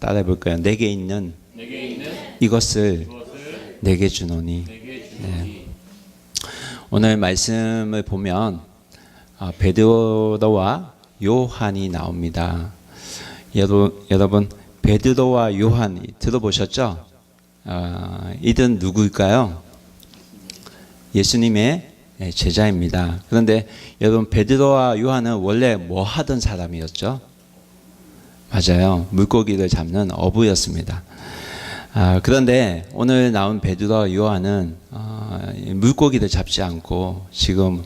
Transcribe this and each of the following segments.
따라해 볼까요? 내게 있는 이것을 내게 주노니. 네. 오늘 말씀을 보면 베드로와 요한이 나옵니다. 여러분 베드로와 요한 들어보셨죠? 이들은 누구일까요? 예수님의 제자입니다. 그런데 여러분 베드로와 요한은 원래 뭐 하던 사람이었죠? 맞아요. 물고기를 잡는 어부였습니다. 그런데 오늘 나온 베드로와 요한은 물고기를 잡지 않고 지금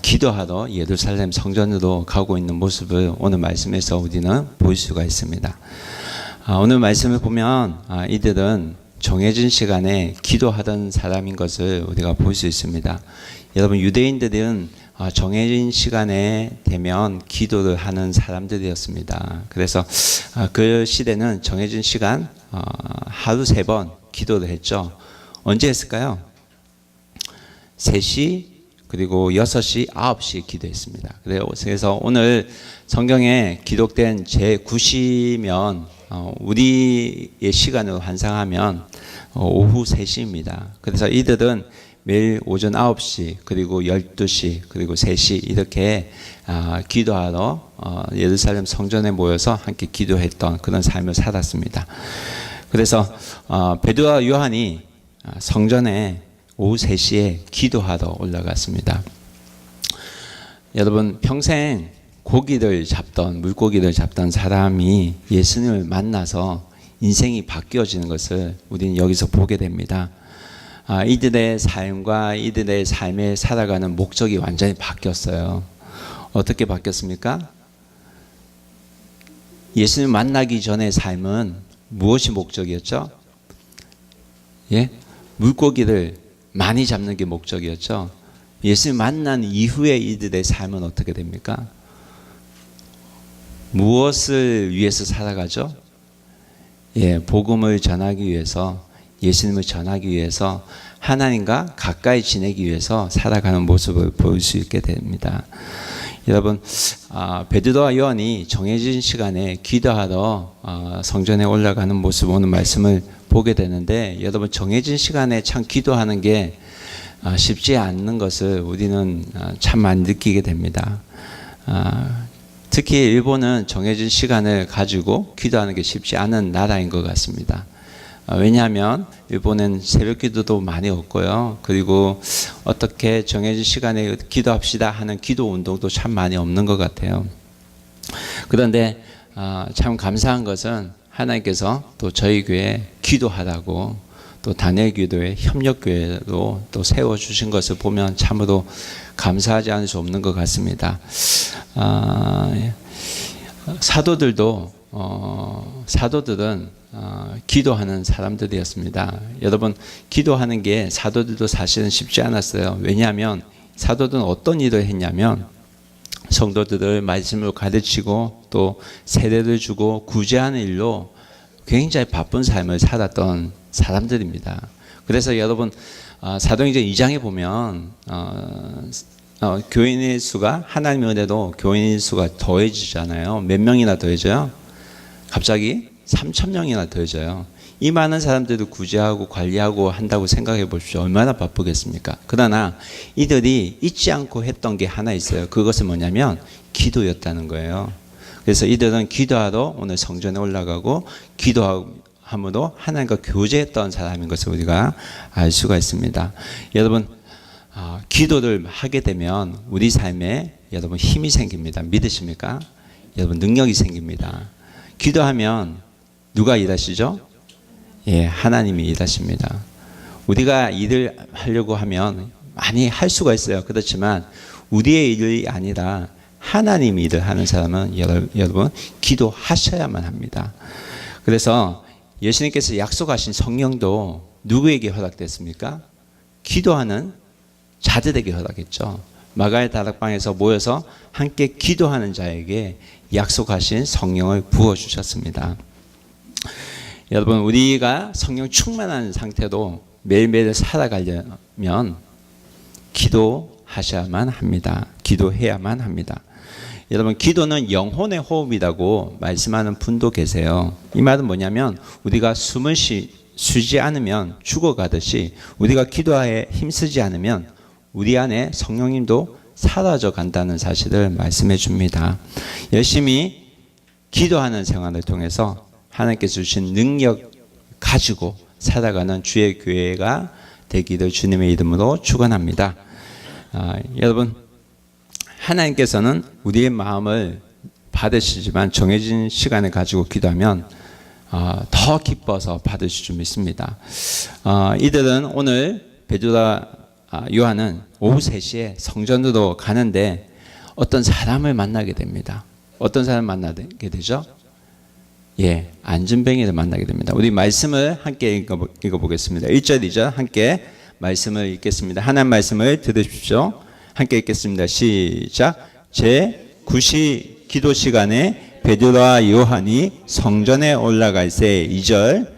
기도하러 예루살렘 성전으로 가고 있는 모습을 오늘 말씀에서 우리는 볼 수가 있습니다. 오늘 말씀을 보면 이들은 정해진 시간에 기도하던 사람인 것을 우리가 볼 수 있습니다. 여러분 유대인들은 정해진 시간에 되면 기도를 하는 사람들이었습니다. 그래서 그 시대는 정해진 시간 하루 3번 기도를 했죠. 언제 했을까요? 3시 그리고 6시, 9시 기도했습니다. 그래서 오늘 성경에 기록된 제9시면 우리의 시간으로 환상하면 오후 3시입니다. 그래서 이들은 매일 오전 9시 그리고 12시 그리고 3시 이렇게 기도하러 예루살렘 성전에 모여서 함께 기도했던 그런 삶을 살았습니다. 그래서 베드로와 요한이 성전에 오후 3시에 기도하러 올라갔습니다. 여러분 평생 물고기를 잡던 사람이 예수님을 만나서 인생이 바뀌어지는 것을 우리는 여기서 보게 됩니다. 이들의 삶과 이들의 삶에 살아가는 목적이 완전히 바뀌었어요. 어떻게 바뀌었습니까? 예수님 만나기 전의 삶은 무엇이 목적이었죠? 예? 물고기를 많이 잡는 게 목적이었죠. 예수님 만난 이후에 이들의 삶은 어떻게 됩니까? 무엇을 위해서 살아가죠? 예, 복음을 전하기 위해서, 예수님을 전하기 위해서, 하나님과 가까이 지내기 위해서 살아가는 모습을 볼 수 있게 됩니다. 여러분, 베드로와 요한이 정해진 시간에 기도하러 성전에 올라가는 모습, 오늘 말씀을 보게 되는데, 여러분 정해진 시간에 참 기도하는 게 쉽지 않는 것을 우리는 참 많이 느끼게 됩니다. 특히 일본은 정해진 시간을 가지고 기도하는 게 쉽지 않은 나라인 것 같습니다. 왜냐하면 일본은 새벽 기도도 많이 없고요. 그리고 어떻게 정해진 시간에 기도합시다 하는 기도 운동도 참 많이 없는 것 같아요. 그런데 참 감사한 것은 하나님께서 또 저희 교회에 기도하라고 또 단일 기도회, 협력교회로 또 세워주신 것을 보면 참으로 감사하지 않을 수 없는 것 같습니다. 사도들은 기도하는 사람들이었습니다. 여러분 기도하는 게 사도들도 사실은 쉽지 않았어요. 왜냐하면 사도들은 어떤 일을 했냐면 성도들을 말씀으로 가르치고 또 세례를 주고 구제하는 일로 굉장히 바쁜 삶을 살았던 사람들입니다. 그래서 여러분 사도행전 2장에 보면 교인의 수가 하나님의 은혜로 교인의 수가 더해지잖아요. 몇 명이나 더해져요? 갑자기 3,000명이나 더해져요. 이 많은 사람들을 구제하고 관리하고 한다고 생각해 보십시오. 얼마나 바쁘겠습니까? 그러나 이들이 잊지 않고 했던 게 하나 있어요. 그것은 뭐냐면 기도였다는 거예요. 그래서 이들은 기도하러 오늘 성전에 올라가고 기도함으로 하나님과 교제했던 사람인 것을 우리가 알 수가 있습니다. 여러분 기도를 하게 되면 우리 삶에 여러분 힘이 생깁니다. 믿으십니까? 여러분 능력이 생깁니다. 기도하면 누가 일하시죠? 예, 하나님이 일하십니다. 우리가 일을 하려고 하면 많이 할 수가 있어요. 그렇지만 우리의 일이 아니라 하나님이 일을 하는 사람은 여러분 기도하셔야만 합니다. 그래서 예수님께서 약속하신 성령도 누구에게 허락됐습니까? 기도하는 자들에게 허락했죠. 마가의 다락방에서 모여서 함께 기도하는 자에게 약속하신 성령을 부어주셨습니다. 여러분 우리가 성령 충만한 상태로 매일매일 살아가려면 기도하셔야만 합니다. 기도해야만 합니다. 여러분, 기도는 영혼의 호흡이라고 말씀하는 분도 계세요. 이 말은 뭐냐면 우리가 숨을 쉬지 않으면 죽어가듯이 우리가 기도하에 힘쓰지 않으면 우리 안에 성령님도 사라져 간다는 사실을 말씀해 줍니다. 열심히 기도하는 생활을 통해서 하나님께서 주신 능력 가지고 살아가는 주의 교회가 되기를 주님의 이름으로 축원합니다. 여러분, 하나님께서는 우리의 마음을 받으시지만 정해진 시간을 가지고 기도하면 더 기뻐서 받으실 줄 믿습니다. 이들은 오늘 베드로와 요한은 오후 3시에 성전으로 가는데 어떤 사람을 만나게 됩니다. 어떤 사람을 만나게 되죠? 예, 안전뱅이를 만나게 됩니다. 우리 말씀을 함께 읽어보겠습니다. 1절, 2절 함께 말씀을 읽겠습니다. 하나님 말씀을 들으십시오. 함께 읽겠습니다. 시작. 제9시 기도 시간에 베드로와 요한이 성전에 올라갈새 2절.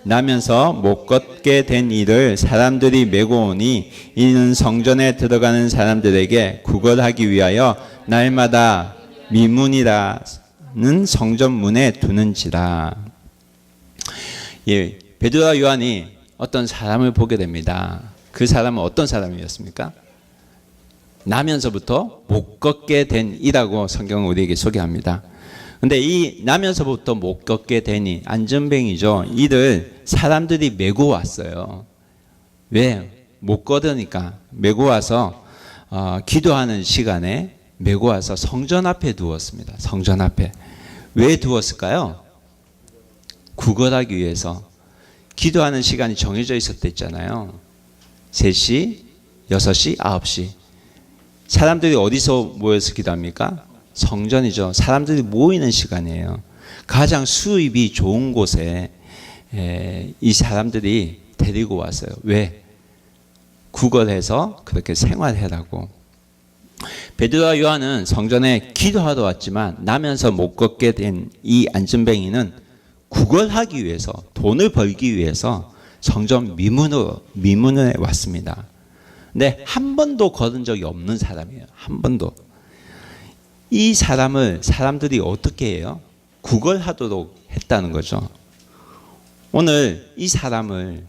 나면서 못 걷게 된 이를 사람들이 메고 오니 이는 성전에 들어가는 사람들에게 구걸하기 위하여 날마다 미문이라는 성전 문에 두는지라. 예, 베드로와 요한이 어떤 사람을 보게 됩니다. 그 사람은 어떤 사람이었습니까? 나면서부터 못 걷게 된 이라고 성경은 우리에게 소개합니다. 근데 이 나면서부터 못 걷게 되니 안전뱅이죠. 이를 사람들이 메고 왔어요. 왜? 못 걷으니까 메고 와서 기도하는 시간에 메고 와서 성전 앞에 두었습니다. 성전 앞에. 왜 두었을까요? 구걸하기 위해서. 기도하는 시간이 정해져 있었댔잖아요. 3시, 6시, 9시. 사람들이 어디서 모여서 기도합니까? 성전이죠. 사람들이 모이는 시간이에요. 가장 수입이 좋은 곳에 이 사람들이 데리고 왔어요. 왜? 구걸해서 그렇게 생활해라고. 베드로와 요한은 성전에 기도하러 왔지만 나면서 못 걷게 된 이 안전뱅이는 구걸하기 위해서, 돈을 벌기 위해서 성전 미문에 왔습니다. 근데 한 번도 걸은 적이 없는 사람이에요. 한 번도. 이 사람을 사람들이 어떻게 해요? 구걸하도록 했다는 거죠. 오늘 이 사람을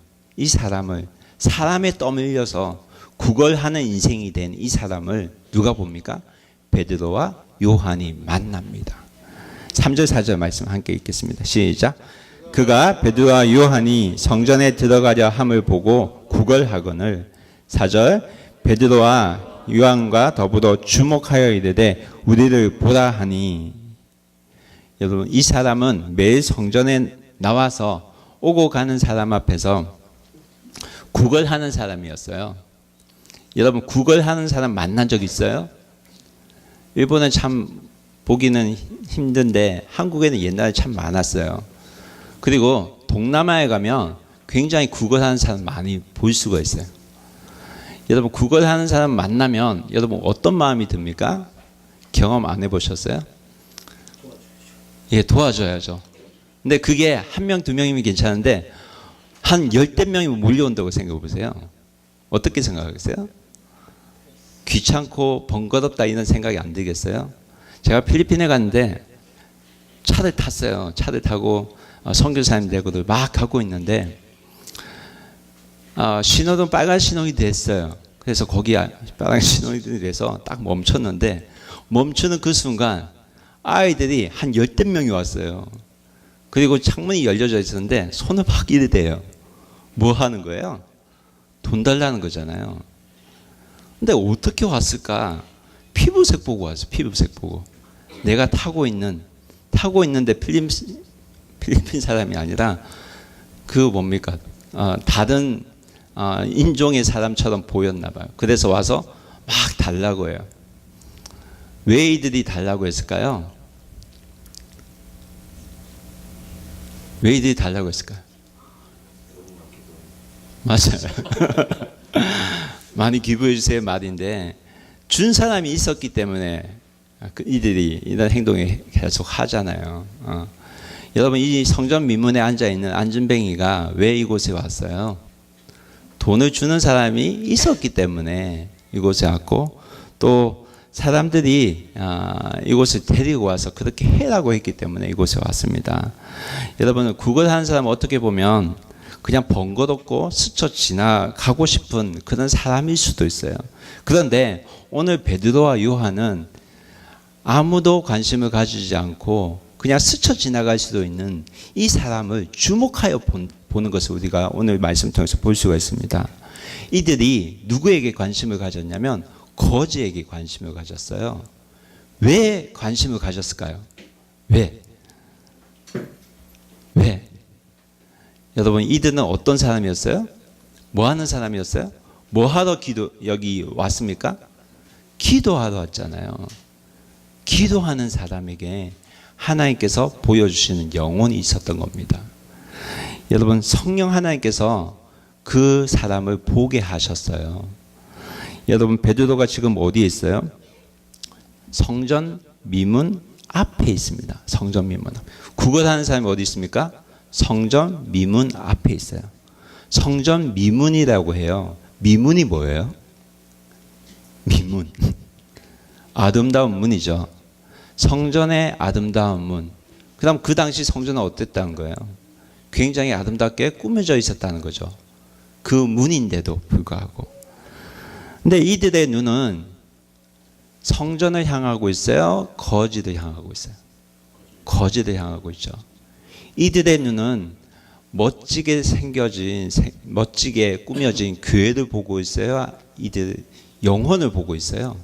사람에 떠밀려서 구걸하는 인생이 된 이 사람을 누가 봅니까? 베드로와 요한이 만납니다. 3절 4절 말씀 함께 읽겠습니다. 시작. 그가 베드로와 요한이 성전에 들어가려 함을 보고 구걸하거늘. 4절. 베드로와 요한과 더불어 주목하여 이르되 우리를 보라 하니. 여러분, 이 사람은 매일 성전에 나와서 오고 가는 사람 앞에서 구걸하는 사람이었어요. 여러분, 구걸하는 사람 만난 적 있어요? 일본은 참 보기는 힘든데 한국에는 옛날에 참 많았어요. 그리고 동남아에 가면 굉장히 구걸하는 사람 많이 볼 수가 있어요. 여러분, 구걸하는 사람 만나면 여러분 어떤 마음이 듭니까? 경험 안 해보셨어요? 예, 도와줘야죠. 근데 그게 한 명, 두 명이면 괜찮은데 한 10대 명이면 몰려온다고 생각해 보세요. 어떻게 생각하겠어요? 귀찮고 번거롭다 이런 생각이 안 들겠어요? 제가 필리핀에 갔는데 차를 탔어요. 차를 타고 선교사님 대구를 막 가고 있는데 신호등 빨간 신호이 됐어요. 그래서 거기 빨간 신호이 돼서 딱 멈췄는데 멈추는 그 순간 아이들이 한 10대 명이 왔어요. 그리고 창문이 열려져 있었는데 손을 막 이르대요. 뭐 하는 거예요? 돈 달라는 거잖아요. 근데 어떻게 왔을까? 피부색 보고 왔어요. 피부색 보고. 내가 타고 있는데 필리핀 사람이 아니라 그 뭡니까? 다른 인종의 사람처럼 보였나 봐요. 그래서 와서 막 달라고 해요. 왜 이들이 달라고 했을까요? 왜 이들이 달라고 했을까요? 맞아요. 많이 기부해 주세요 말인데 준 사람이 있었기 때문에 이들이 이런 행동을 계속 하잖아요. 여러분, 이 성전 미문에 앉아있는 안전뱅이가 왜 이곳에 왔어요? 돈을 주는 사람이 있었기 때문에 이곳에 왔고, 또 사람들이 이곳을 데리고 와서 그렇게 해라고 했기 때문에 이곳에 왔습니다. 여러분, 구걸하는 사람은 어떻게 보면 그냥 번거롭고 스쳐 지나가고 싶은 그런 사람일 수도 있어요. 그런데 오늘 베드로와 요한은 아무도 관심을 가지지 않고 그냥 스쳐 지나갈 수도 있는 이 사람을 주목하여 보는 것을 우리가 오늘 말씀 통해서 볼 수가 있습니다. 이들이 누구에게 관심을 가졌냐면 거지에게 관심을 가졌어요. 왜 관심을 가졌을까요? 왜? 여러분, 이들은 어떤 사람이었어요? 뭐 하는 사람이었어요? 뭐 하러 여기 왔습니까? 기도하러 왔잖아요. 기도하는 사람에게 하나님께서 보여주시는 영혼이 있었던 겁니다. 여러분, 성령 하나님께서 그 사람을 보게 하셨어요. 여러분, 베드로가 지금 어디에 있어요? 성전 미문 앞에 있습니다. 성전 미문 앞. 구걸하는 사람이 어디 있습니까? 성전 미문 앞에 있어요. 성전 미문이라고 해요. 미문이 뭐예요? 미문. 아름다운 문이죠. 성전의 아름다운 문. 그다음 그 당시 성전은 어땠다는 거예요? 굉장히 아름답게 꾸며져 있었다는 거죠. 그 문인데도 불구하고. 근데 이들의 눈은 성전을 향하고 있어요? 거지를 향하고 있어요? 거지를 향하고 있죠. 이들의 눈은 멋지게 생겨진, 멋지게 꾸며진 교회를 보고 있어요? 이들 영혼을 보고 있어요?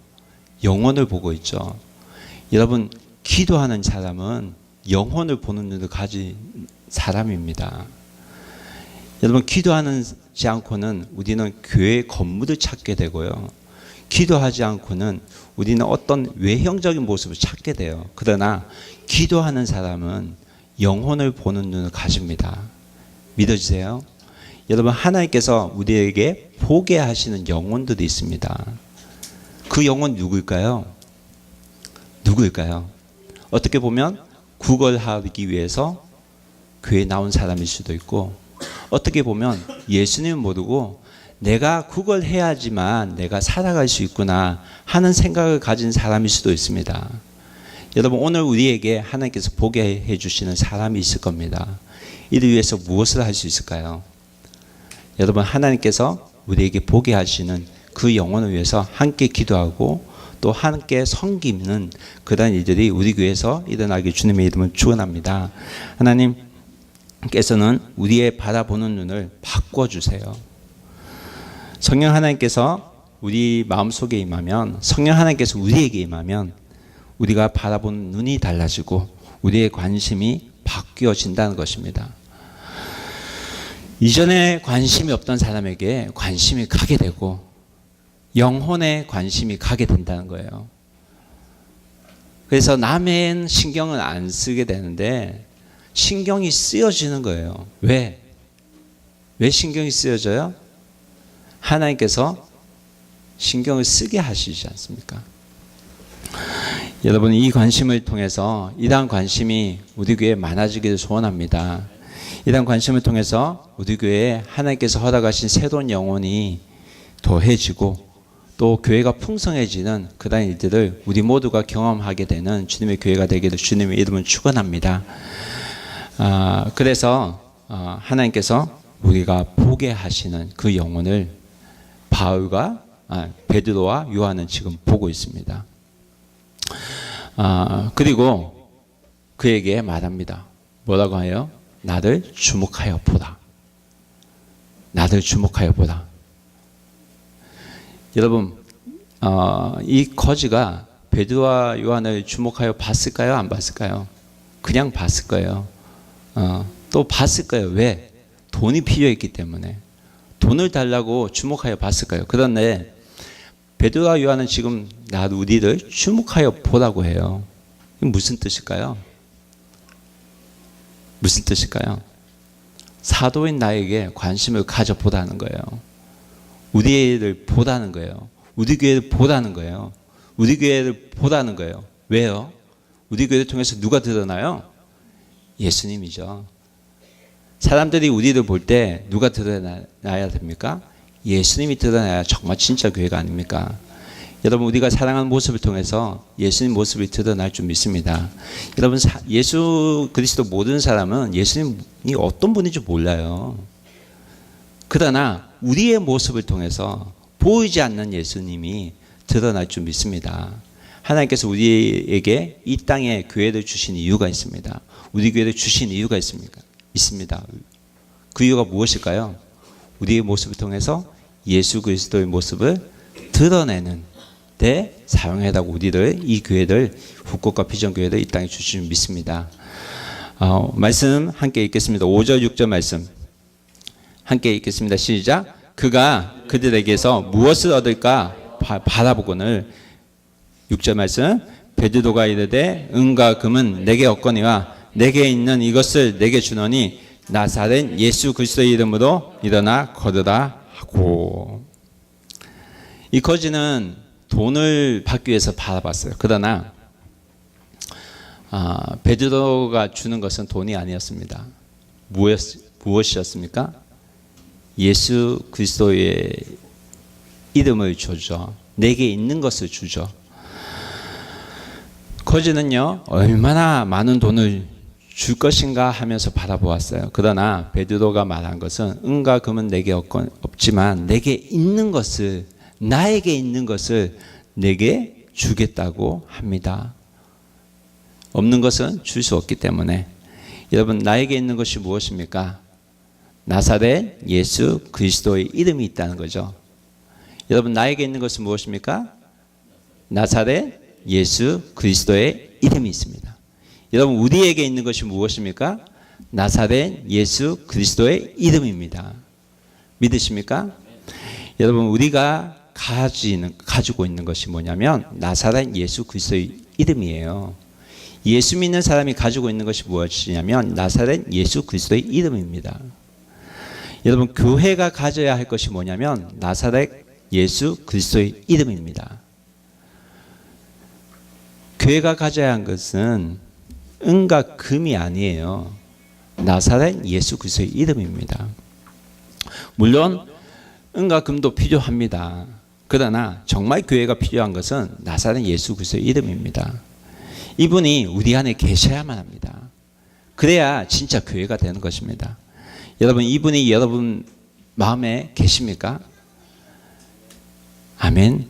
영혼을 보고 있죠. 여러분, 기도하는 사람은 영혼을 보는 눈을 가진 사람입니다. 여러분, 기도하지 않고는 우리는 교회의 건물을 찾게 되고요. 기도하지 않고는 우리는 어떤 외형적인 모습을 찾게 돼요. 그러나 기도하는 사람은 영혼을 보는 눈을 가집니다. 믿어지세요? 여러분, 하나님께서 우리에게 보게 하시는 영혼들이 있습니다. 그 영혼 누구일까요? 누구일까요? 어떻게 보면 구걸하기 위해서 교회에 나온 사람일 수도 있고, 어떻게 보면 예수님을 모르고 내가 구걸해야지만 내가 살아갈 수 있구나 하는 생각을 가진 사람일 수도 있습니다. 여러분, 오늘 우리에게 하나님께서 보게 해주시는 사람이 있을 겁니다. 이를 위해서 무엇을 할 수 있을까요? 여러분, 하나님께서 우리에게 보게 하시는 그 영혼을 위해서 함께 기도하고 또 함께 섬기는 그런 일들이 우리 교회에서 일어나길 주님의 이름으로 축원합니다. 하나님께서는 우리의 바라보는 눈을 바꿔주세요. 성령 하나님께서 우리 마음속에 임하면, 성령 하나님께서 우리에게 임하면 우리가 바라보는 눈이 달라지고 우리의 관심이 바뀌어진다는 것입니다. 이전에 관심이 없던 사람에게 관심이 가게 되고 영혼에 관심이 가게 된다는 거예요. 그래서 남의 신경을 안 쓰게 되는데 신경이 쓰여지는 거예요. 왜? 왜 신경이 쓰여져요? 하나님께서 신경을 쓰게 하시지 않습니까? 여러분, 이 관심을 통해서 이러한 관심이 우리 교회에 많아지기를 소원합니다. 이러한 관심을 통해서 우리 교회에 하나님께서 허락하신 새로운 영혼이 더해지고 또 교회가 풍성해지는 그런 일들을 우리 모두가 경험하게 되는 주님의 교회가 되기를 주님의 이름을 축원합니다. 그래서 하나님께서 우리가 보게 하시는 그 영혼을 베드로와 요한은 지금 보고 있습니다. 그리고 그에게 말합니다. 뭐라고 해요? 나를 주목하여 보라. 나를 주목하여 보라. 여러분, 이 거지가 베드로와 요한을 주목하여 봤을까요? 안 봤을까요? 그냥 봤을 거예요. 또 봤을 거예요. 왜? 돈이 필요했기 때문에. 돈을 달라고 주목하여 봤을 거예요. 그런데 베드로와 요한은 지금 우리를 주목하여 보라고 해요. 이게 무슨 뜻일까요? 무슨 뜻일까요? 사도인 나에게 관심을 가져보라는 거예요. 우리를 보라는 거예요. 우리 교회를 보라는 거예요. 우리 교회를 보라는 거예요. 왜요? 우리 교회를 통해서 누가 드러나요? 예수님이죠. 사람들이 우리를 볼 때 누가 드러나야 됩니까? 예수님이 드러나야 정말 진짜 교회가 아닙니까? 여러분 우리가 사랑하는 모습을 통해서 예수님 모습이 드러날 줄 믿습니다. 여러분 예수 그리스도 모르는 사람은 예수님이 어떤 분인지 몰라요. 그러나 우리의 모습을 통해서 보이지 않는 예수님이 드러날 줄 믿습니다. 하나님께서 우리에게 이 땅에 교회를 주신 이유가 있습니다. 우리 교회를 주신 이유가 있습니까? 있습니다. 그 이유가 무엇일까요? 우리의 모습을 통해서 예수 그리스도의 모습을 드러내는 데 사용해다고 우리를 이 교회를 북꽃과 비전 교회를 이 땅에 주신 줄 믿습니다. 말씀 함께 읽겠습니다. 5절 6절 말씀 함께 읽겠습니다. 시작. 그가 그들에게서 무엇을 얻을까 바라보거늘 6절 말씀 베드로가 이르되 은과 금은 내게 없거니와 내게 있는 이것을 내게 주노니 나사렛 예수 그리스도의 이름으로 일어나 걸으라 하고. 이 거지는 돈을 받기 위해서 바라봤어요. 그러나 베드로가 주는 것은 돈이 아니었습니다. 무엇이었습니까? 예수 그리스도의 이름을 주죠. 내게 있는 것을 주죠. 거지는요, 얼마나 많은 돈을 줄 것인가 하면서 바라보았어요. 그러나 베드로가 말한 것은 은과 금은 내게 없지만 내게 있는 것을, 나에게 있는 것을 내게 주겠다고 합니다. 없는 것은 줄 수 없기 때문에. 여러분, 나에게 있는 것이 무엇입니까? 나사렛 예수 그리스도의 이름이 있다는 거죠. 여러분, 나에게 있는 것은 무엇입니까? 나사렛 예수 그리스도의 이름이 있습니다. 여러분, 우리에게 있는 것이 무엇입니까? 나사렛 예수 그리스도의 이름입니다. 믿으십니까? 여러분, 우리가 가지고 있는 것이 뭐냐면 나사렛 예수 그리스도의 이름이에요. 예수 믿는 사람이 가지고 있는 것이 무엇이냐면 나사렛 예수 그리스도의 이름입니다. 여러분, 교회가 가져야 할 것이 뭐냐면 나사렛 예수 그리스도의 이름입니다. 교회가 가져야 한 것은 은과 금이 아니에요. 나사렛 예수 그리스도의 이름입니다. 물론 은과 금도 필요합니다. 그러나 정말 교회가 필요한 것은 나사렛 예수 그리스도의 이름입니다. 이분이 우리 안에 계셔야만 합니다. 그래야 진짜 교회가 되는 것입니다. 여러분, 이분이 여러분 마음에 계십니까? 아멘.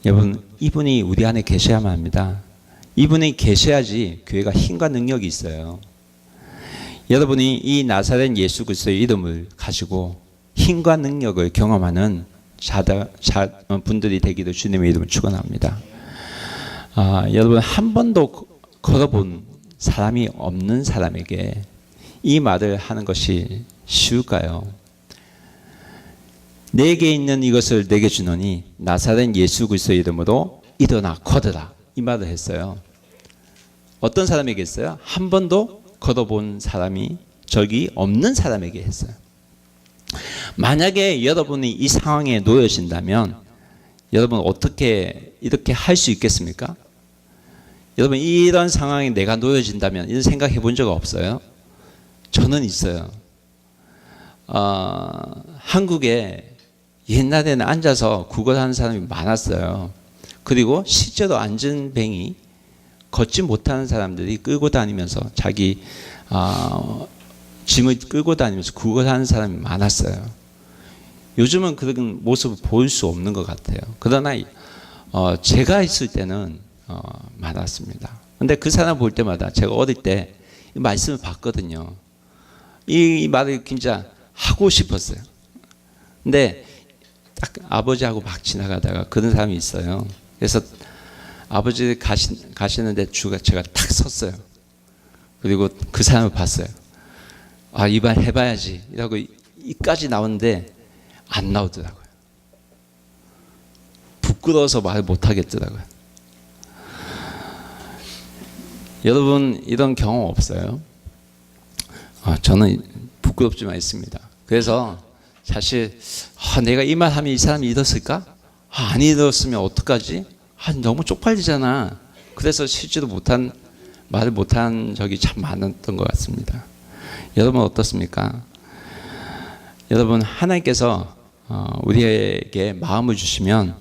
여러분, 이분이 우리 안에 계셔야만 합니다. 이분이 계셔야지 교회가 힘과 능력이 있어요. 여러분이 이 나사렛 예수 그리스도의 이름을 가지고 힘과 능력을 경험하는 분들이 되기를 주님의 이름을 축원합니다. 여러분, 한 번도 걸어본 사람이 없는 사람에게 이 말을 하는 것이 쉬울까요? 내게 있는 이것을 내게 주노니 나사렛 예수 그리스도의 이름으로 일어나 걸으라, 이 말을 했어요. 어떤 사람에게 했어요? 한 번도 걸어본 사람이 저기 없는 사람에게 했어요. 만약에 여러분이 이 상황에 놓여진다면 여러분 어떻게 이렇게 할 수 있겠습니까? 여러분, 이런 상황에 내가 놓여진다면 이런 생각해 본 적 없어요? 저는 있어요. 한국에 옛날에는 앉아서 구걸하는 사람이 많았어요. 그리고 실제로 앉은 뱅이 걷지 못하는 사람들이 끌고 다니면서 자기 짐을 끌고 다니면서 구걸하는 사람이 많았어요. 요즘은 그런 모습을 볼 수 없는 것 같아요. 그러나 제가 있을 때는 많았습니다. 근데 그 사람 볼 때마다 제가 어릴 때 이 말씀을 봤거든요. 이 말을 진짜 하고 싶었어요. 근데 딱 아버지하고 막 지나가다가 그런 사람이 있어요. 그래서 아버지 가시는데 제가 탁 섰어요. 그리고 그 사람을 봤어요. 이 말 해봐야지 이라고 이까지 나오는데 안 나오더라고요. 부끄러워서 말 못하겠더라고요. 여러분, 이런 경험 없어요? 저는 부끄럽지만 있습니다. 그래서 사실 내가 이 말 하면 이 사람이 믿었을까? 안 믿었으면 어떡하지? 너무 쪽팔리잖아. 그래서 실제로 말을 못한 적이 참 많았던 것 같습니다. 여러분 어떻습니까? 여러분, 하나님께서 우리에게 마음을 주시면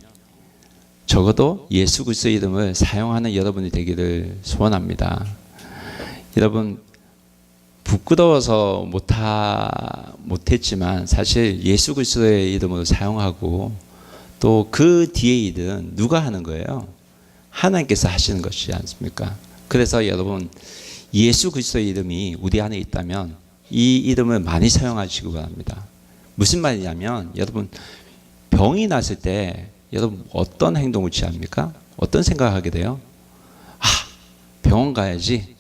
적어도 예수 그리스도의 이름을 사용하는 여러분이 되기를 소원합니다. 여러분 부끄러워서 못했지만 사실 예수 그리스도의 이름으로 사용하고 또 그 뒤에 일은 누가 하는 거예요? 하나님께서 하시는 것이지 않습니까? 그래서 여러분 예수 그리스도의 이름이 우리 안에 있다면 이 이름을 많이 사용하시기 바랍니다. 무슨 말이냐면 여러분 병이 났을 때 여러분 어떤 행동을 취합니까? 어떤 생각을 하게 돼요? 병원 가야지.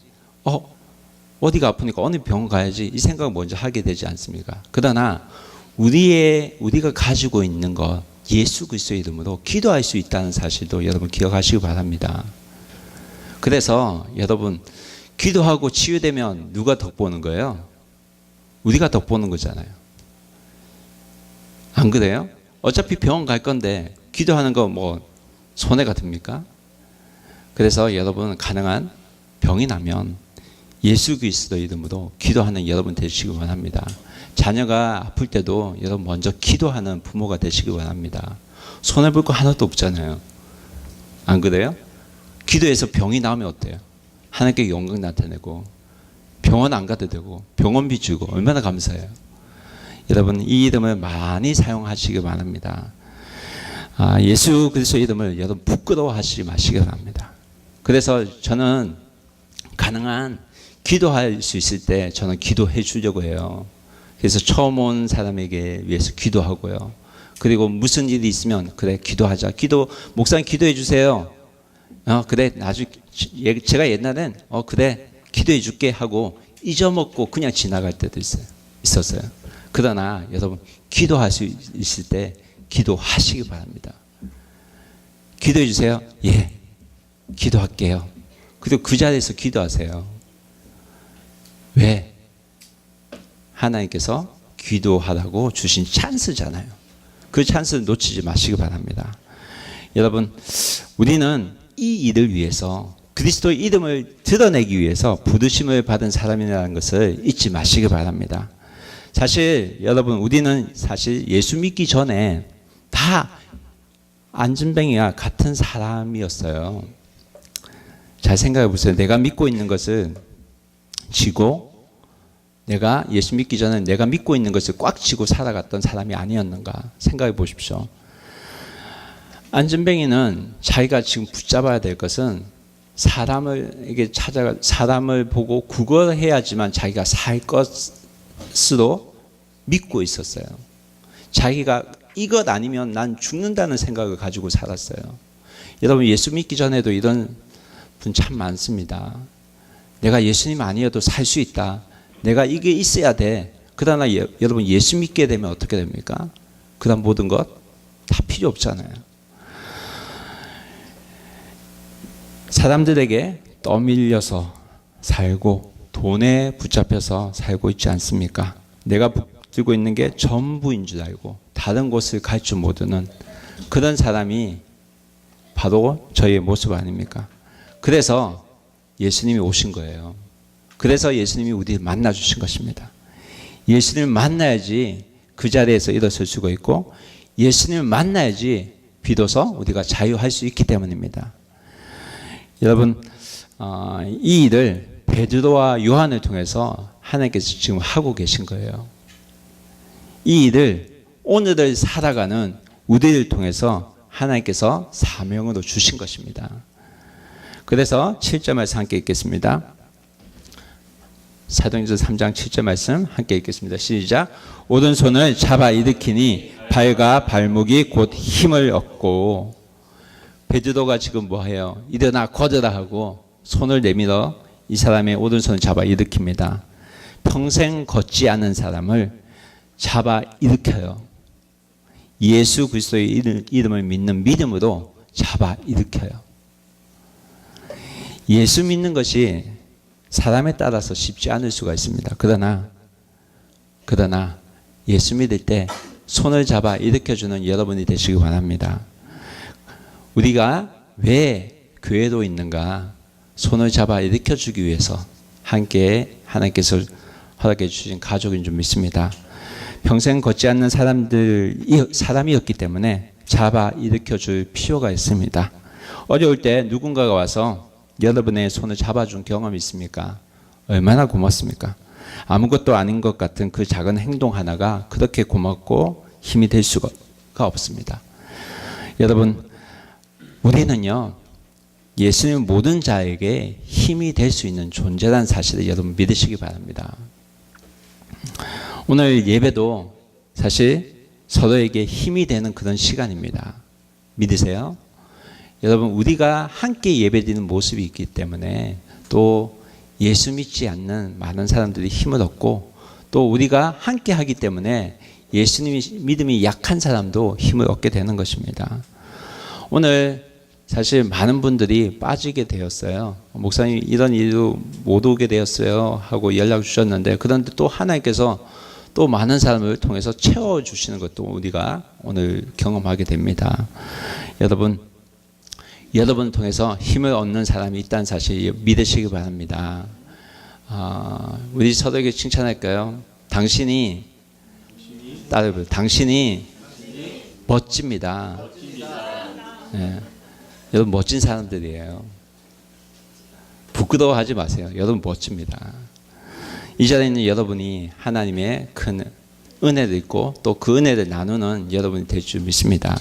어디가 아프니까 어느 병원 가야지. 이 생각을 먼저 하게 되지 않습니까? 그러나 우리가 가지고 있는 것 예수 그리스도의 이름으로 기도할 수 있다는 사실도 여러분 기억하시기 바랍니다. 그래서 여러분 기도하고 치유되면 누가 덕보는 거예요? 우리가 덕보는 거잖아요. 안 그래요? 어차피 병원 갈 건데 기도하는 거 뭐 손해가 됩니까? 그래서 여러분 가능한 병이 나면 예수 그리스도 이름으로 기도하는 여러분 되시기 바랍니다. 자녀가 아플 때도 여러분 먼저 기도하는 부모가 되시기 바랍니다. 손해볼 거 하나도 없잖아요. 안 그래요? 기도해서 병이 나오면 어때요? 하나님께 영광 나타내고 병원 안 가도 되고 병원비 주고 얼마나 감사해요. 여러분 이 이름을 많이 사용하시기 바랍니다. 예수 그리스도 이름을 여러분 부끄러워하시지 마시기 바랍니다. 그래서 저는 가능한 기도할 수 있을 때 저는 기도해 주려고 해요. 그래서 처음 온 사람에게 위해서 기도하고요. 그리고 무슨 일이 있으면 그래 기도하자. 목사님 기도해 주세요. 그래 나중에 제가 옛날엔 그래 기도해 줄게 하고 잊어먹고 그냥 지나갈 때도 있었어요. 그러나 여러분 기도할 수 있을 때 기도하시기 바랍니다. 기도해 주세요. 예, 기도할게요. 그리고 그 자리에서 기도하세요. 왜? 하나님께서 기도하라고 주신 찬스잖아요. 그 찬스를 놓치지 마시기 바랍니다. 여러분 우리는 이 일을 위해서 그리스도의 이름을 드러내기 위해서 부르심을 받은 사람이라는 것을 잊지 마시기 바랍니다. 사실 여러분 우리는 사실 예수 믿기 전에 다 안진뱅이와 같은 사람이었어요. 잘 생각해 보세요. 내가 믿고 있는 것을 쥐고 내가 예수 믿기 전에 내가 믿고 있는 것을 꽉 쥐고 살아갔던 사람이 아니었는가 생각해 보십시오. 안진뱅이는 자기가 지금 붙잡아야 될 것은 사람을 보고 구걸해야지만 자기가 살 것으로 믿고 있었어요. 자기가 이것 아니면 난 죽는다는 생각을 가지고 살았어요. 여러분 예수 믿기 전에도 이런 분 참 많습니다. 내가 예수님 아니어도 살 수 있다. 내가 이게 있어야 돼. 그러나 여러분 예수 믿게 되면 어떻게 됩니까? 그다음 모든 것 다 필요 없잖아요. 사람들에게 떠밀려서 살고 돈에 붙잡혀서 살고 있지 않습니까? 내가 붙들고 있는 게 전부인 줄 알고 다른 곳을 갈 줄 모르는 그런 사람이 바로 저희의 모습 아닙니까? 그래서 예수님이 오신 거예요. 그래서 예수님이 우리를 만나 주신 것입니다. 예수님을 만나야지 그 자리에서 일어설 수가 있고 예수님을 만나야지 비로소 우리가 자유할 수 있기 때문입니다. 여러분 이 일을 베드로와 요한을 통해서 하나님께서 지금 하고 계신 거예요. 이 일을 오늘을 살아가는 우리를 통해서 하나님께서 사명으로 주신 것입니다. 그래서 7절 말씀 함께 읽겠습니다. 사도행전 3장 7절 말씀 함께 읽겠습니다. 시작. 오른손을 잡아 일으키니 발과 발목이 곧 힘을 얻고. 베드로가 지금 뭐해요? 일어나 걸으라 하고 손을 내밀어 이 사람의 오른손을 잡아 일으킵니다. 평생 걷지 않은 사람을 잡아 일으켜요. 예수 그리스도의 이름을 믿는 믿음으로 잡아 일으켜요. 예수 믿는 것이 사람에 따라서 쉽지 않을 수가 있습니다. 그러나 예수 믿을 때 손을 잡아 일으켜주는 여러분이 되시기 바랍니다. 우리가 왜 교회로 있는가? 손을 잡아 일으켜주기 위해서 함께 하나님께서 허락해 주신 가족인 줄 믿습니다. 평생 걷지 않는 사람이었기 때문에 잡아 일으켜 줄 필요가 있습니다. 어려울 때 누군가가 와서 여러분의 손을 잡아준 경험이 있습니까? 얼마나 고맙습니까? 아무것도 아닌 것 같은 그 작은 행동 하나가 그렇게 고맙고 힘이 될 수가 없습니다. 여러분, 우리는요, 예수님 모든 자에게 힘이 될 수 있는 존재라는 사실을 여러분 믿으시기 바랍니다. 오늘 예배도 사실 서로에게 힘이 되는 그런 시간입니다. 믿으세요? 여러분, 우리가 함께 예배드리는 모습이 있기 때문에 또 예수 믿지 않는 많은 사람들이 힘을 얻고, 또 우리가 함께 하기 때문에 예수님이 믿음이 약한 사람도 힘을 얻게 되는 것입니다. 오늘 사실 많은 분들이 빠지게 되었어요. 목사님 이런 일로 못 오게 되었어요 하고 연락 주셨는데, 그런데 또 하나님께서 또 많은 사람을 통해서 채워주시는 것도 우리가 오늘 경험하게 됩니다. 여러분 통해서 힘을 얻는 사람이 있다는 사실 믿으시기 바랍니다. 우리 서로에게 칭찬할까요? 당신이 멋집니다. 네. 여러분 멋진 사람들이에요. 부끄러워하지 마세요. 여러분 멋집니다. 이 자리에 있는 여러분이 하나님의 큰 은혜를 있고 또 그 은혜를 나누는 여러분이 될 줄 믿습니다.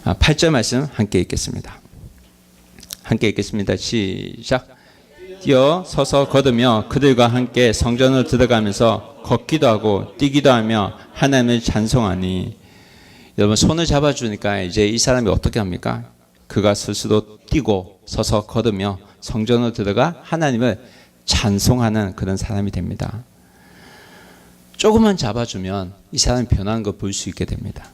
8절 말씀 함께 읽겠습니다. 함께 읽겠습니다. 시작. 뛰어 서서 걸으며 그들과 함께 성전을 들어가면서 걷기도 하고 뛰기도 하며 하나님을 찬송하니. 여러분 손을 잡아주니까 이제 이 사람이 어떻게 합니까? 그가 스스로 뛰고 서서 걸으며 성전으로 들어가 하나님을 찬송하는 그런 사람이 됩니다. 조금만 잡아주면 이 사람이 변하는 걸 볼 수 있게 됩니다.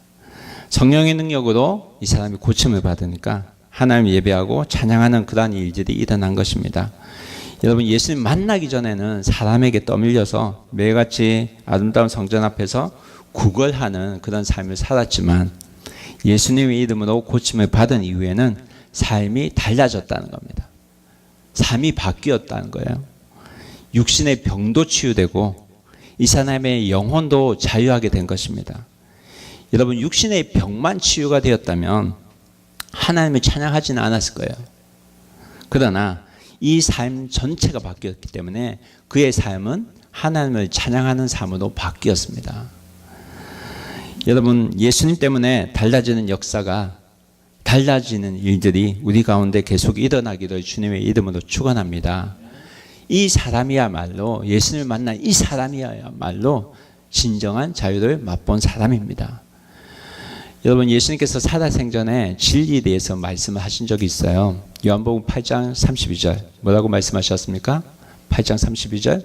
성령의 능력으로 이 사람이 고침을 받으니까 하나님을 예배하고 찬양하는 그러한 일들이 일어난 것입니다. 여러분 예수님 만나기 전에는 사람에게 떠밀려서 매일같이 아름다운 성전 앞에서 구걸하는 그런 삶을 살았지만 예수님의 이름으로 고침을 받은 이후에는 삶이 달라졌다는 겁니다. 삶이 바뀌었다는 거예요. 육신의 병도 치유되고 이 사람의 영혼도 자유하게 된 것입니다. 여러분 육신의 병만 치유가 되었다면 하나님을 찬양하지는 않았을 거예요. 그러나 이 삶 전체가 바뀌었기 때문에 그의 삶은 하나님을 찬양하는 삶으로 바뀌었습니다. 여러분 예수님 때문에 달라지는 역사가, 달라지는 일들이 우리 가운데 계속 일어나기를 주님의 이름으로 축원합니다. 이 사람이야말로, 예수님을 만난 이 사람이야말로 진정한 자유를 맛본 사람입니다. 여러분 예수님께서 살아생전에 진리에 대해서 말씀을 하신 적이 있어요. 요한복음 8장 32절 뭐라고 말씀하셨습니까? 8장 32절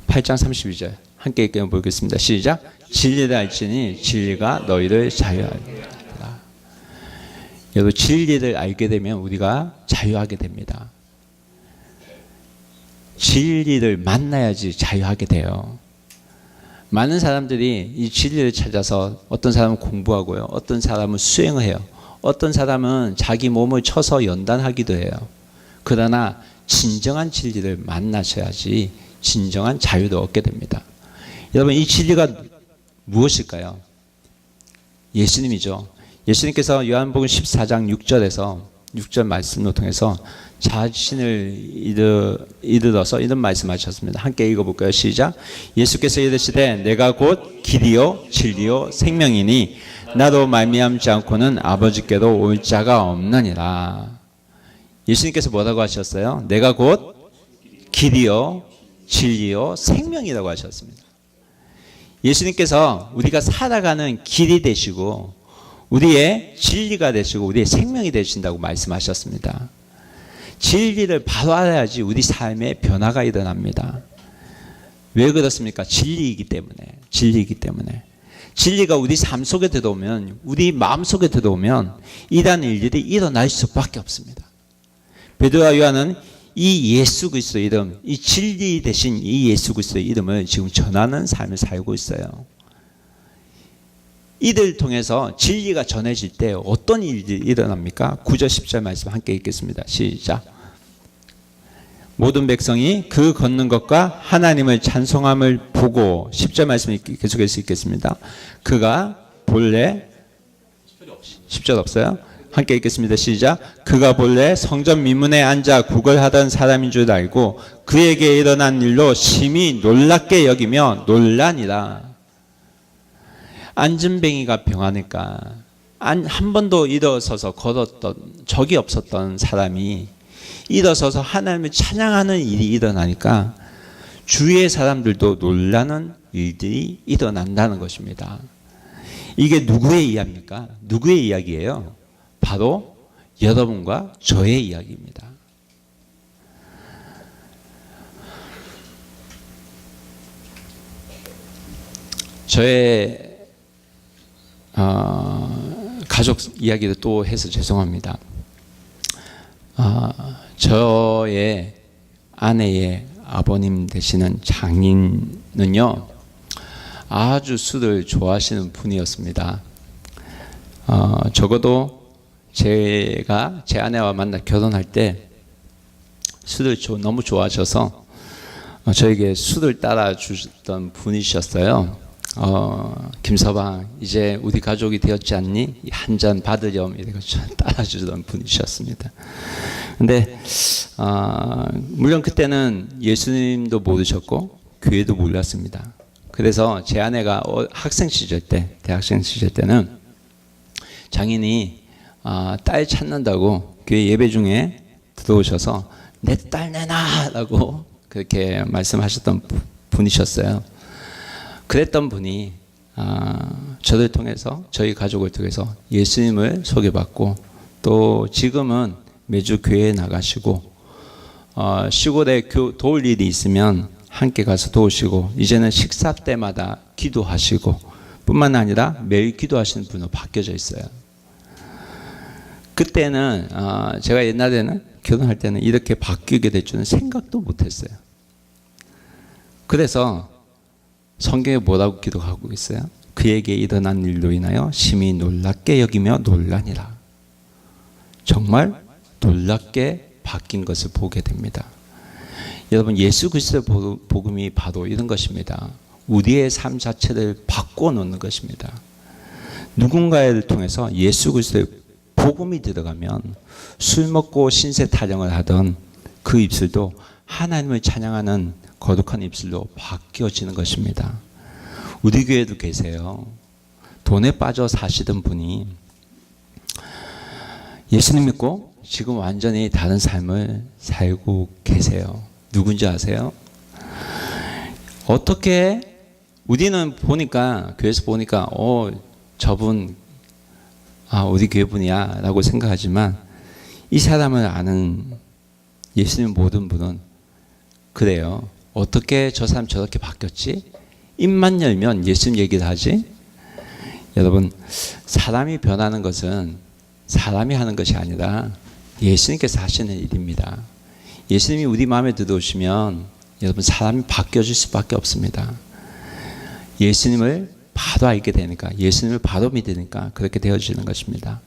8장 32절 함께 읽어보겠습니다. 시작. 진리를 알지니 진리가 너희를 자유하게 하리라. 여러분 진리를 알게 되면 우리가 자유하게 됩니다. 진리를 만나야지 자유하게 돼요. 많은 사람들이 이 진리를 찾아서 어떤 사람은 공부하고요, 어떤 사람은 수행을 해요, 어떤 사람은 자기 몸을 쳐서 연단하기도 해요. 그러나 진정한 진리를 만나셔야지 진정한 자유를 얻게 됩니다. 여러분 이 진리가 무엇일까요? 예수님이죠. 예수님께서 요한복음 14장 6절 말씀을 통해서 자신을 이르러서 이런 말씀하셨습니다. 함께 읽어볼까요? 시작. 예수께서 이르시되 내가 곧 길이요 진리요 생명이니 나로 말미암지 않고는 아버지께로 올 자가 없느니라. 예수님께서 뭐라고 하셨어요? 내가 곧 길이요 진리요 생명이라고 하셨습니다. 예수님께서 우리가 살아가는 길이 되시고 우리의 진리가 되시고 우리의 생명이 되신다고 말씀하셨습니다. 진리를 바로 알아야지 우리 삶에 변화가 일어납니다. 왜 그렇습니까? 진리이기 때문에. 진리가 우리 삶 속에 들어오면, 우리 마음 속에 들어오면 이러한 일들이 일어날 수밖에 없습니다. 베드로와 요한은 이 예수 그리스도의 이름, 이 진리 대신 이 예수 그리스도의 이름을 지금 전하는 삶을 살고 있어요. 이들 통해서 진리가 전해질 때 어떤 일이 일어납니까? 9절 10절 말씀 함께 읽겠습니다. 시작. 모든 백성이 그 걷는 것과 하나님을 찬송함을 보고 10절 말씀 계속해서 읽겠습니다. 그가 본래 10절 없어요? 함께 읽겠습니다. 시작. 그가 본래 성전 미문에 앉아 구걸하던 사람인 줄 알고 그에게 일어난 일로 심히 놀랍게 여기며 놀라니라. 안진뱅이가 병하니까 한 번도 일어서서 걸었던 적이 없었던 사람이 일어서서 하나님을 찬양하는 일이 일어나니까 주위의 사람들도 놀라는 일들이 일어난다는 것입니다. 이게 누구의 이야기입니까? 누구의 이야기예요? 바로 여러분과 저의 이야기입니다. 저의 가족 이야기를 또 해서 죄송합니다. 저의 아내의 아버님 되시는 장인은요, 아주 술을 좋아하시는 분이었습니다. 적어도 제가 제 아내와 만나 결혼할 때 술을 너무 좋아하셔서 저에게 술을 따라 주셨던 분이셨어요. 김서방, 이제 우리 가족이 되었지 않니? 한 잔 받으렴. 이렇게 따라 주던 분이셨습니다. 근데 물론 그때는 예수님도 모르셨고 교회도 몰랐습니다. 그래서 제 아내가 학생 시절 때, 대학생 시절 때는 장인이 딸 찾는다고 교회 예배 중에 들어오셔서 내 딸 내놔 라고 그렇게 말씀하셨던 분이셨어요. 그랬던 분이 저를 통해서, 저희 가족을 통해서 예수님을 소개받고, 또 지금은 매주 교회에 나가시고 시골에 도울 일이 있으면 함께 가서 도우시고, 이제는 식사 때마다 기도하시고 뿐만 아니라 매일 기도하시는 분으로 바뀌어져 있어요. 그때는 제가 옛날에는 결혼할 때는 이렇게 바뀌게 될 줄은 생각도 못했어요. 그래서 성경에 뭐라고 기도하고 있어요? 그에게 일어난 일로 인하여 심히 놀랍게 여기며 놀라니라. 정말 놀랍게 바뀐 것을 보게 됩니다. 여러분, 예수 그리스도의 복음이 바로 이런 것입니다. 우리의 삶 자체를 바꿔놓는 것입니다. 누군가를 통해서 예수 그리스도의 복음이 들어가면 술 먹고 신세 타령을 하던 그 입술도 하나님을 찬양하는 거룩한 입술로 바뀌어지는 것입니다. 우리 교회도 계세요. 돈에 빠져 사시던 분이 예수님 믿고 지금 완전히 다른 삶을 살고 계세요. 누군지 아세요? 어떻게 우리는 보니까, 교회에서 보니까 저분 우리 교회 분이야 라고 생각하지만, 이 사람을 아는 예수님 모든 분은 그래요. 어떻게 저 사람 저렇게 바뀌었지? 입만 열면 예수님 얘기를 하지? 여러분, 사람이 변하는 것은 사람이 하는 것이 아니라 예수님께서 하시는 일입니다. 예수님이 우리 마음에 들어오시면 여러분, 사람이 바뀌어질 수밖에 없습니다. 예수님을 바로 알게 되니까, 예수님을 바로 믿으니까 그렇게 되어지는 것입니다.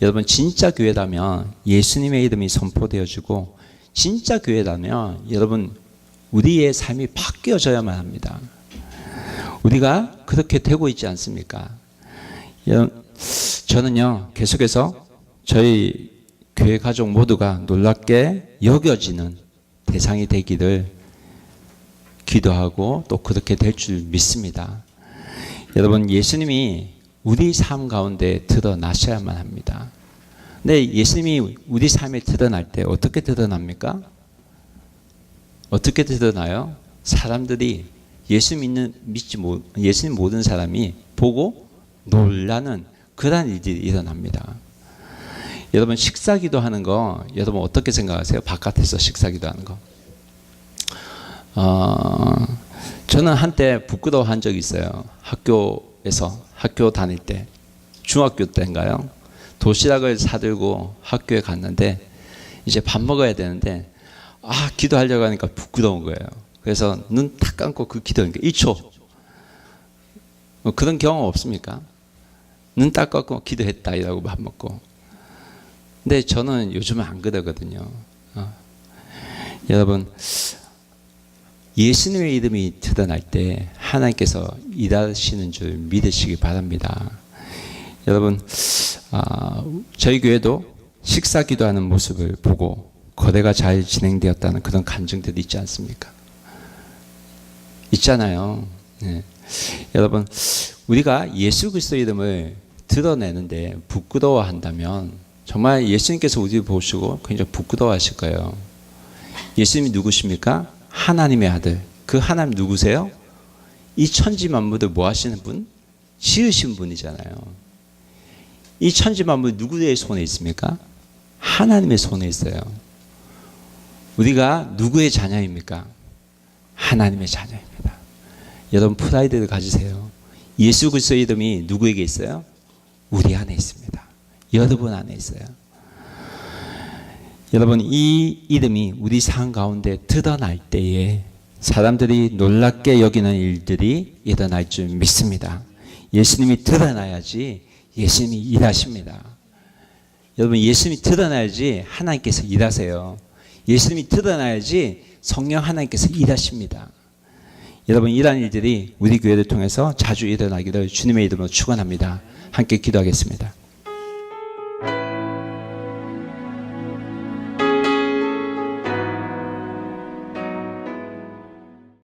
여러분, 진짜 교회라면 예수님의 이름이 선포되어지고, 진짜 교회라면 여러분, 우리의 삶이 바뀌어져야만 합니다. 우리가 그렇게 되고 있지 않습니까? 저는요, 계속해서 저희 교회 가족 모두가 놀랍게 여겨지는 대상이 되기를 기도하고 또 그렇게 될 줄 믿습니다. 여러분, 예수님이 우리 삶 가운데 드러나셔야만 합니다. 근데 예수님이 우리 삶에 드러날 때 어떻게 드러납니까? 어떻게 드러나요? 사람들이 예수님 모르는 사람이 보고 놀라는 그러한 일들이 일어납니다. 여러분, 식사기도 하는 거 여러분 어떻게 생각하세요? 바깥에서 식사기도 하는 거. 저는 한때 부끄러워한 적이 있어요. 학교 다닐 때, 중학교 때인가요? 도시락을 사들고 학교에 갔는데 이제 밥 먹어야 되는데 기도하려고 하니까 부끄러운 거예요. 그래서 눈 탁 감고 그 기도하니까 1초. 그런 경험 없습니까? 눈 딱 감고 기도했다 이라고 밥 먹고. 근데 저는 요즘은 안 그러거든요. 여러분, 예수님의 이름이 드러날 때 하나님께서 일하시는 줄 믿으시기 바랍니다. 여러분, 저희 교회도 식사 기도하는 모습을 보고 거래가 잘 진행되었다는 그런 간증들이 있지 않습니까? 있잖아요. 네. 여러분, 우리가 예수 그리스도 이름을 드러내는데 부끄러워한다면 정말 예수님께서 우리를 보시고 굉장히 부끄러워하실 거예요. 예수님이 누구십니까? 하나님의 아들. 그 하나님 누구세요? 이 천지 만물을 뭐 하시는 분? 지으신 분이잖아요. 이 천지 만물 누구의 손에 있습니까? 하나님의 손에 있어요. 우리가 누구의 자녀입니까? 하나님의 자녀입니다. 여러분, 프라이드를 가지세요. 예수 그리스도의 이름이 누구에게 있어요? 우리 안에 있습니다. 여러분 안에 있어요. 여러분, 이 이름이 우리 삶 가운데 드러날 때에 사람들이 놀랍게 여기는 일들이 일어날 줄 믿습니다. 예수님이 드러나야지 예수님이 일하십니다. 여러분, 예수님이 드러나야지 하나님께서 일하세요. 예수님이 드러나야지 성령 하나님께서 일하십니다. 여러분, 이러한 일들이 우리 교회를 통해서 자주 일어나기를 주님의 이름으로 축원합니다. 함께 기도하겠습니다.